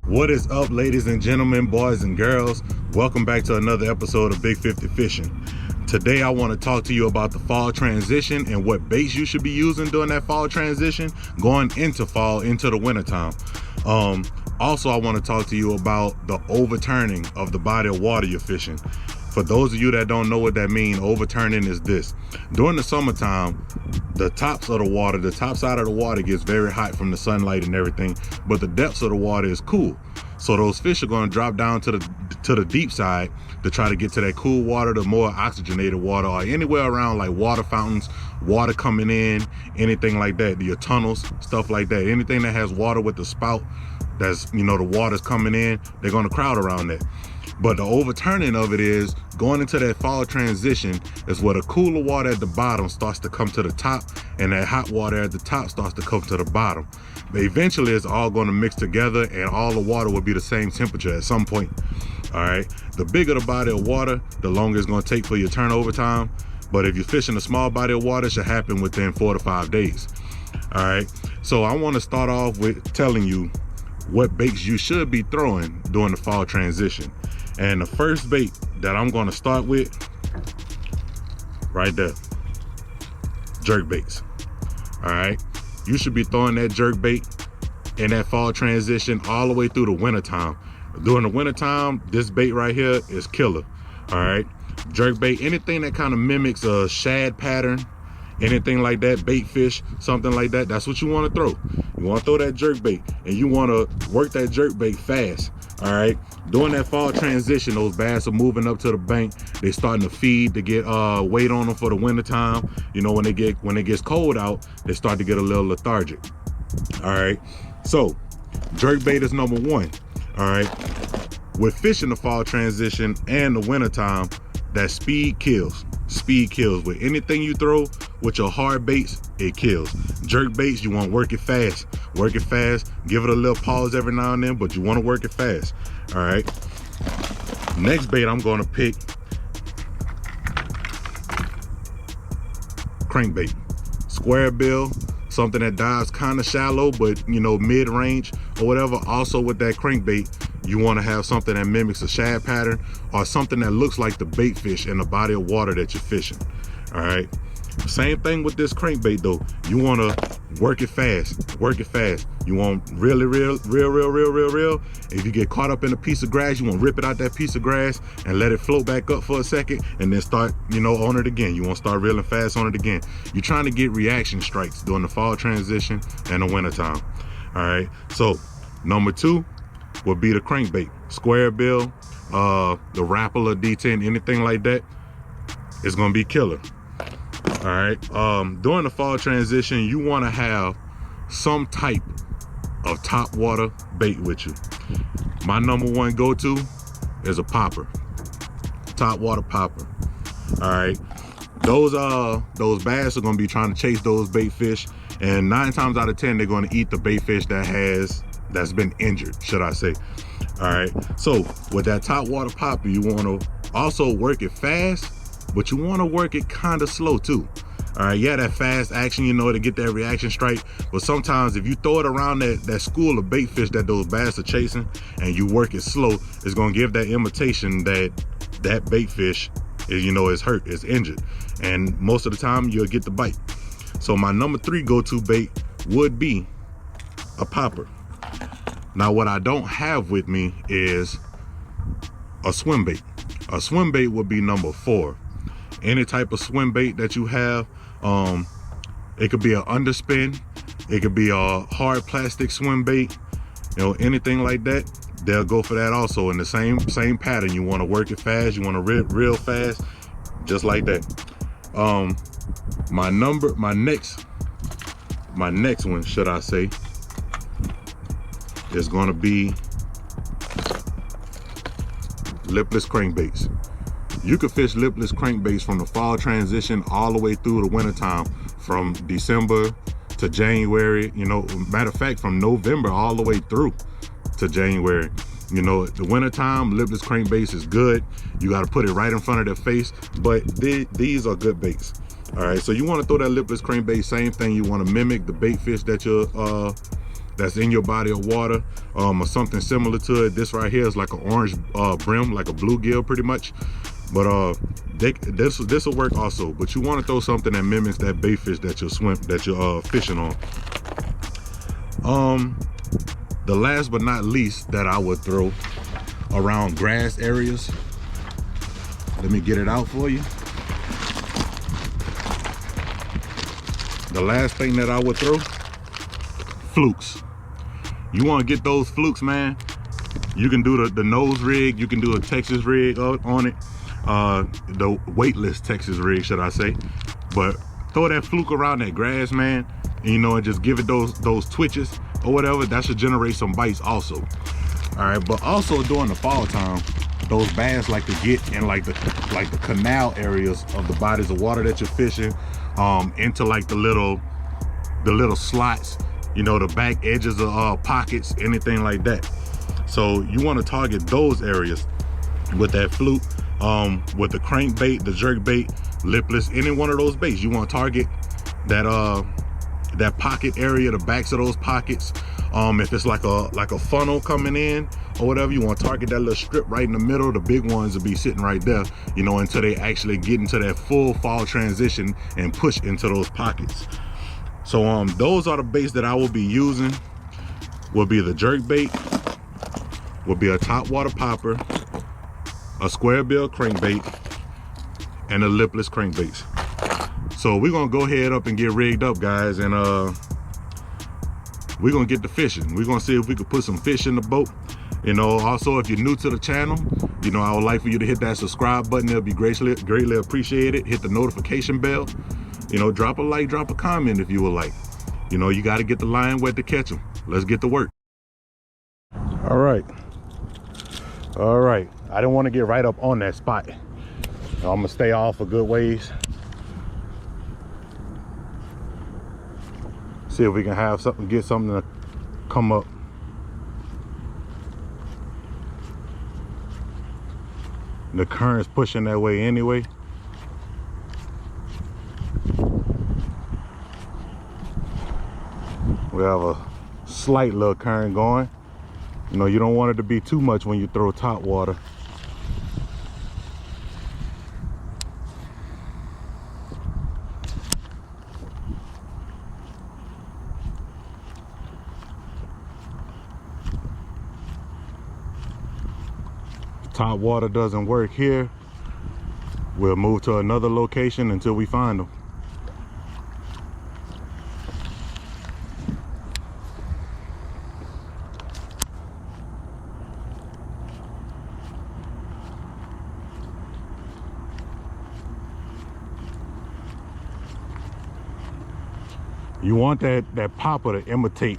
What is up, ladies and gentlemen, boys and girls? Welcome back to another episode of Big 50 Fishing. Today I want to talk to you about the fall transition and what baits you should be using during that fall transition, going into fall, into the wintertime. Also, I want to talk to you about the overturning of the body of water you're fishing. For those of you that don't know what that means, overturning is this. During the summertime, the tops of the water, the top side of the water gets very hot from the sunlight and everything, but the depths of the water is cool. So those fish are going to drop down to the deep side to try to get to that cool water, the more oxygenated water, or anywhere around like water fountains, water coming in, anything like that, your tunnels, stuff like that. Anything that has water with the spout, that's, the water's coming in, they're going to crowd around that. But the overturning of it is going into that fall transition is where the cooler water at the bottom starts to come to the top and that hot water at the top starts to come to the bottom. But eventually it's all going to mix together and all the water will be the same temperature at some point. All right. The bigger the body of water, the longer it's going to take for your turnover time. But if you're fishing a small body of water, it should happen within 4 to 5 days. All right. So I want to start off with telling you what baits you should be throwing during the fall transition. And the first bait that I'm going to start with, right there, jerk baits. All right, you should be throwing that jerk bait in that fall transition all the way through the winter time. During the winter time, this bait right here is killer. All right, jerk bait, anything that kind of mimics a shad pattern, anything like that, bait fish, something like that, that's what you want to throw. You want to throw that jerk bait and you want to work that jerk bait fast. All right, during that fall transition, those bass are moving up to the bank. They're starting to feed to get weight on them for the winter time. When it gets cold out, they start to get a little lethargic. All right, so jerk bait is number one. All right, with fishing the fall transition and the winter time, that speed kills. Speed kills. With anything you throw with your hard baits, it kills. Jerk baits, you want to work it fast. Work it fast. Give it a little pause every now and then, but you want to work it fast. All right. Next bait I'm going to pick, crankbait. Square bill, something that dives kind of shallow, but mid-range or whatever. Also with that crankbait, you want to have something that mimics a shad pattern or something that looks like the bait fish in the body of water that you're fishing. All right. Same thing with this crankbait though. You want to work it fast. Work it fast. You want really real. If you get caught up in a piece of grass, you want to rip it out that piece of grass and let it float back up for a second and then start, on it again. You want to start reeling fast on it again. You're trying to get reaction strikes during the fall transition and the winter time. All right. So number 2 would be the crankbait. Square bill, the Rapala D10, anything like that, it's going to be killer. All right. During the fall transition, you want to have some type of top water bait with you. My number one go-to is a popper. Top water popper. All right. Those bass are going to be trying to chase those bait fish, and 9 times out of 10 they're going to eat the bait fish that's been injured, should I say. All right. So with that top water popper, you want to also work it fast, but you want to work it kind of slow too. All right, yeah, that fast action, to get that reaction strike. But sometimes if you throw it around that school of bait fish that those bass are chasing and you work it slow, it's going to give that imitation that bait fish is hurt, is injured. And most of the time you'll get the bite. So my number 3 go-to bait would be a popper. Now what I don't have with me is a swim bait. A swim bait would be number 4. Any type of swim bait that you have, it could be an underspin, it could be a hard plastic swim bait, anything like that, they'll go for that also in the same pattern. You want to work it fast, you want to rip real fast, just like that. My next one, should I say, is going to be lipless crankbaits. You can fish lipless crankbaits from the fall transition all the way through the winter time, from December to January. Matter of fact, from November all the way through to January. The winter time, lipless crankbaits is good. You got to put it right in front of their face, but these are good baits. All right, so you want to throw that lipless crankbait, same thing. You want to mimic the bait fish that you're that's in your body of water, or something similar to it. This right here is like an orange brim, like a bluegill pretty much. But this will work also. But you want to throw something that mimics that bait fish that you're fishing on. The last but not least that I would throw around grass areas, let me get it out for you. The last thing that I would throw, flukes. You want to get those flukes, man. You can do the nose rig, you can do a Texas rig on it, the weightless Texas rig, should I say. But throw that fluke around that grass, man, and just give it those twitches or whatever. That should generate some bites also. All right, but also during the fall time, those bass like to get in like the canal areas of the bodies of water that you're fishing, into like the little slots, the back edges of pockets, anything like that. So you want to target those areas with that fluke, with the crankbait, the jerkbait, lipless, any one of those baits. You want to target that pocket area, the backs of those pockets. If it's like a funnel coming in or whatever, you want to target that little strip right in the middle. The big ones will be sitting right there, until they actually get into that full fall transition and push into those pockets. So those are the baits that I will be using. Will be the jerkbait, will be a top water popper, a square bill crankbait, and the lipless crankbaits. So we're gonna go ahead up and get rigged up, guys, and we're gonna get to fishing. We're gonna see if we could put some fish in the boat. Also, if you're new to the channel, I would like for you to hit that subscribe button. It'll be greatly appreciated. Hit the notification bell. Drop a like, drop a comment if you would like. You got to get the line wet to catch them. Let's get to work. All right. I didn't want to get right up on that spot. I'm gonna stay off a good ways. See if we can get something to come up. The current's pushing that way anyway. We have a slight little current going. You don't want it to be too much when you throw top water. Top water doesn't work here, we'll move to another location until we find them. You want that popper to imitate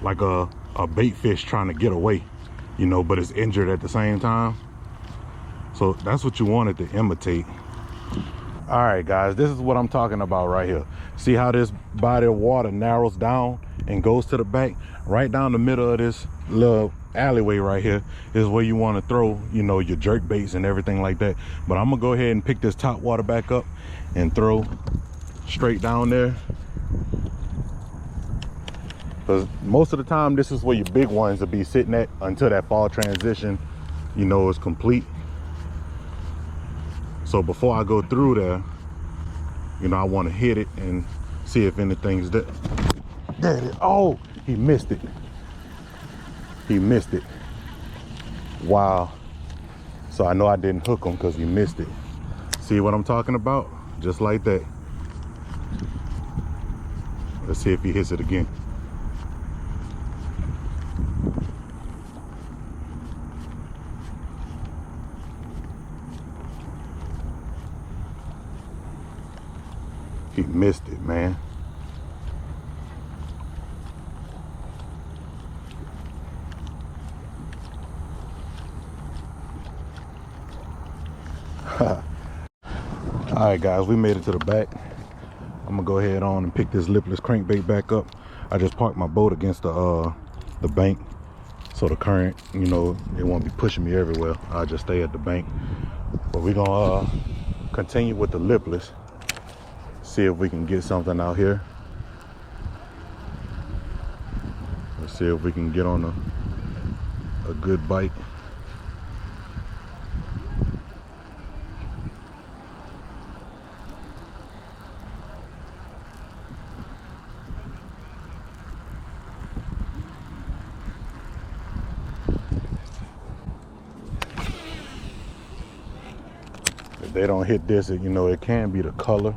like a bait fish trying to get away, but it's injured at the same time. So that's what you want it to imitate. All right, guys, this is what I'm talking about right here. See how this body of water narrows down and goes to the back? Right down the middle of this little alleyway right here is where you want to throw, your jerk baits and everything like that. But I'm gonna go ahead and pick this top water back up and throw straight down there. Because most of the time, this is where your big ones will be sitting at until that fall transition, is complete. So before I go through there, I want to hit it and see if anything's there. There it is. Oh, he missed it. He missed it. Wow. So I know I didn't hook him because he missed it. See what I'm talking about? Just like that. Let's see if he hits it again. He missed it, man. All right, guys, we made it to the back. I'm gonna go ahead on and pick this lipless crankbait back up. I just parked my boat against the bank, so the current, it won't be pushing me everywhere. I'll just stay at the bank. But we're gonna continue with the lipless. See if we can get something out here. Let's See if we can get on a good bite. If they don't hit this, you know, it can be the color.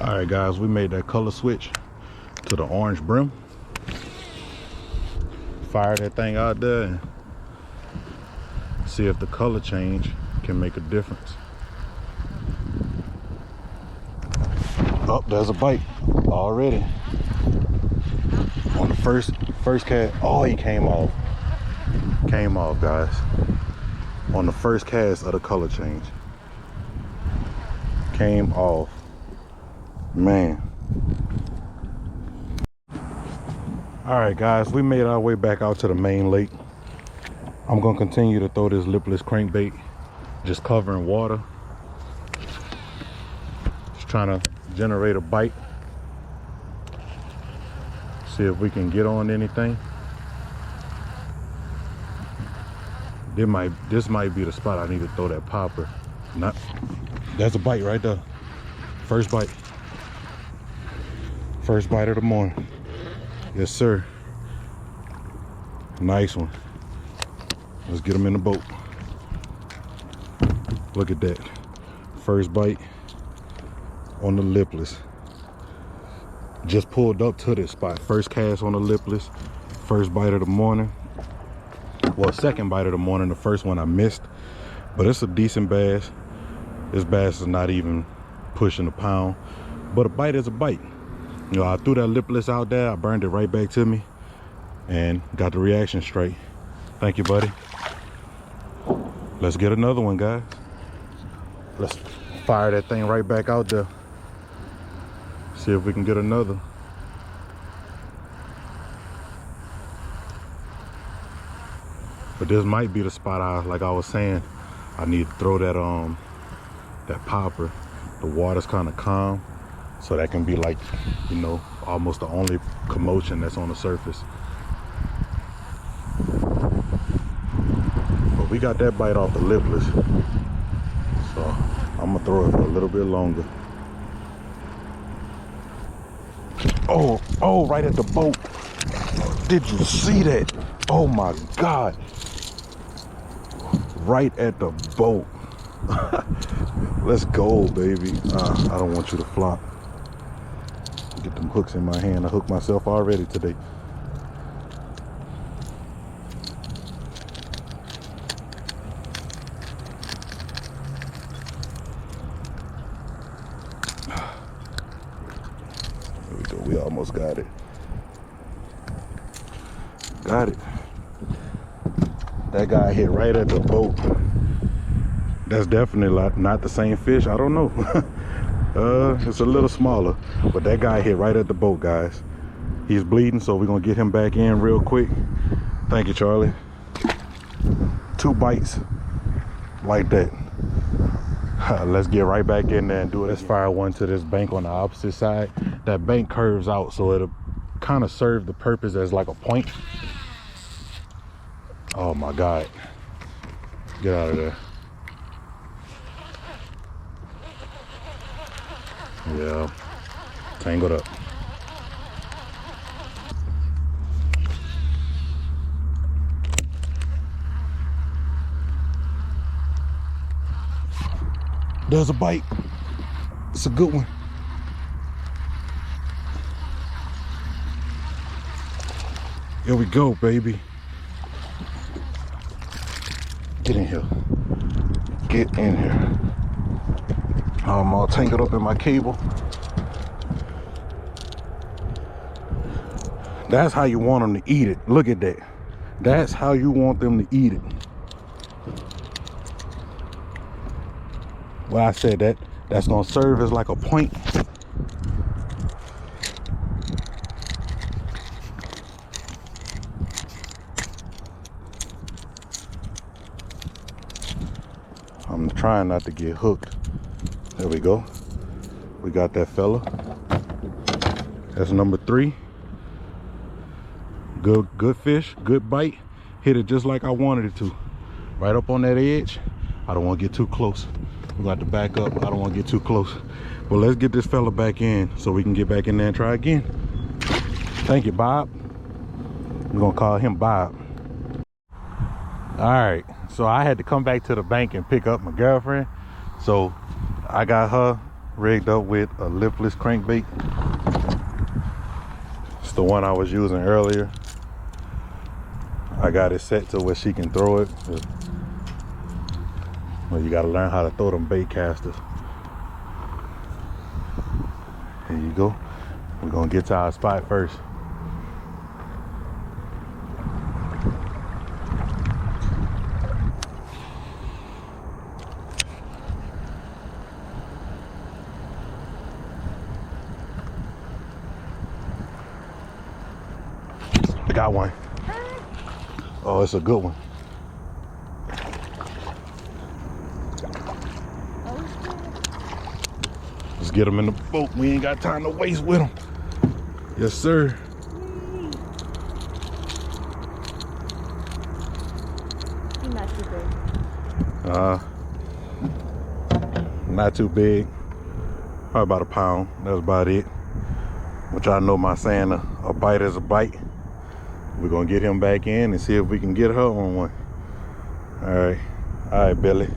All right, guys, we made that color switch to the orange brim. Fire that thing out there and see if the color change can make a difference. Oh, there's a bite already. On the first cast. Oh, he came off. Came off, guys. On the first cast of the color change. Came off. Man. All right, guys, we made our way back out to the main lake. I'm gonna continue to throw this lipless crankbait, just covering water, just trying to generate a bite, see if we can get on anything. This might be the spot I need to throw that popper. That's a bite right there. First bite of the morning. Yes, sir. Nice one. Let's get them in the boat. Look at that. First bite on the lipless. Just pulled up to this spot. First cast on the lipless. First bite of the morning. Well, second bite of the morning. The first one I missed. But it's a decent bass. This bass is not even pushing a pound. But a bite is a bite. You know, I threw that lipless out there. I burned it right back to me. And got the reaction straight. Thank you, buddy. Let's get another one, guys. Let's fire that thing right back out there. See if we can get another. But this might be the spot like I was saying, I need to throw that popper. The water's kind of calm, so that can be like, you know, almost the only commotion that's on the surface. But we got that bite off the lipless, so I'm gonna throw it for a little bit longer. Oh, right at the boat. Did you see that? Oh my God. Right at the boat. Let's go, baby. I don't want you to flop. Get them hooks in my hand. I hooked myself already today. There we go. We almost got it. Got it. That guy hit right at the boat. That's definitely not the same fish. I don't know. It's a little smaller, but that guy hit right at the boat, guys. He's bleeding, so we're gonna get him back in real quick. Thank you, Charlie. 2 bites like that. Let's get right back in there and do it. Let's fire one to this bank on the opposite side. That bank curves out, so it'll kind of serve the purpose as like a point. Oh my God. Get out of there. Yeah, tangled up. There's a bite. It's a good one. Here we go, baby. Get in here. Get in here. I'm all tangled up in my cable. That's how you want them to eat it. Look at that. That's how you want them to eat it. Well, I said that's gonna serve as like a point. I'm trying not to get hooked. There we go. We got that fella. That's number 3. Good fish, good bite. Hit it just like I wanted it to. Right up on that edge. I don't want to get too close. We got to back up. I don't want to get too close. But let's get this fella back in so we can get back in there and try again. Thank you, Bob. We're gonna call him Bob. All right, so I had to come back to the bank and pick up my girlfriend. So I got her rigged up with a lipless crankbait. It's the one I was using earlier. I got it set to where she can throw it. Well, you gotta learn how to throw them bait casters. Here you go. We're gonna get to our spot first. I got one. Oh, it's a good one. Let's get him in the boat. We ain't got time to waste with him. Yes, sir. He's not too big. Not too big. Probably about a pound. That's about it. Which I know my saying, a bite is a bite. We're gonna get him back in and see if we can get her on one. All right, Billy.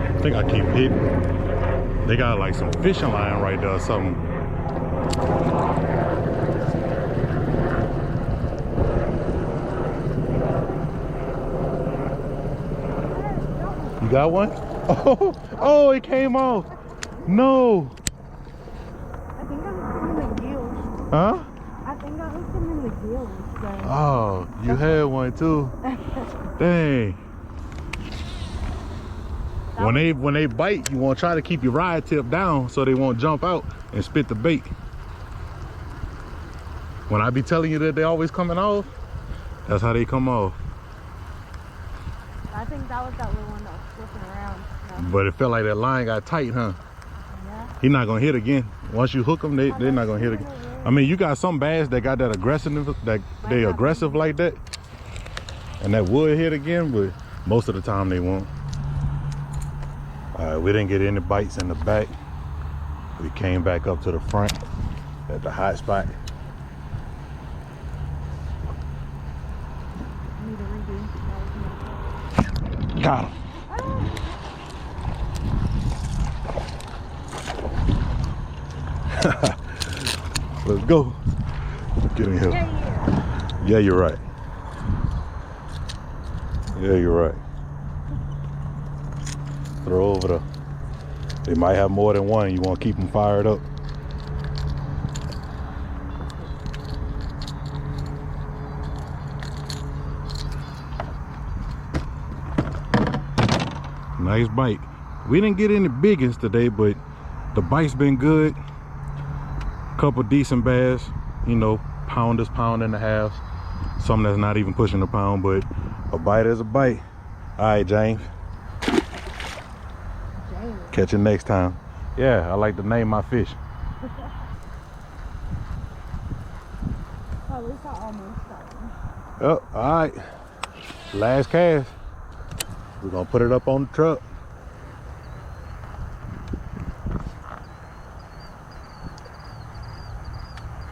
I think I keep hitting. They got like some fishing line right there or something. You got one? Oh, it came off. No. I think I hooked him in the gills. Huh? I think I hooked him in the gills. So. Oh, you had one too. Dang. When they bite, you want to try to keep your rod tip down so they won't jump out and spit the bait. When I be telling you that they always coming off, that's how they come off. I think that was that little one that was flipping around. No. But it felt like that line got tight, huh? Yeah. He's not gonna hit again. Once you hook them, they're not gonna hit again. I mean, you got some bass that got that aggressive, that they aggressive like that, and that would hit again, but most of the time they won't. All right, we didn't get any bites in the back. We came back up to the front at the hot spot. I need to redo. Got him. Let's go. Get in here. Yeah, you're right. Yeah, you're right. Throw over there. They might have more than one. You want to keep them fired up. Nice bite. We didn't get any biggins today, but the bite's been good. Couple decent bass, you know, pounders, pound and a half. Some that's not even pushing a pound, but a bite is a bite. All right, James. Catch you next time. Yeah, I like to name my fish. At least I almost got one. Oh, all right. Last cast. We're gonna put it up on the truck.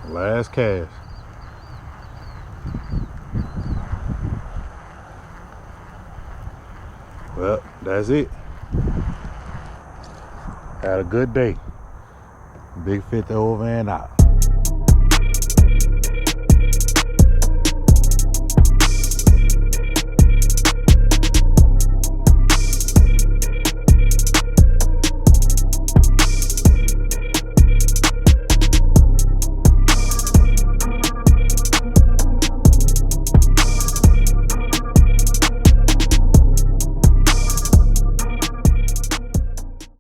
Last cast. Well, that's it. Had a good day. Big 50 over and out.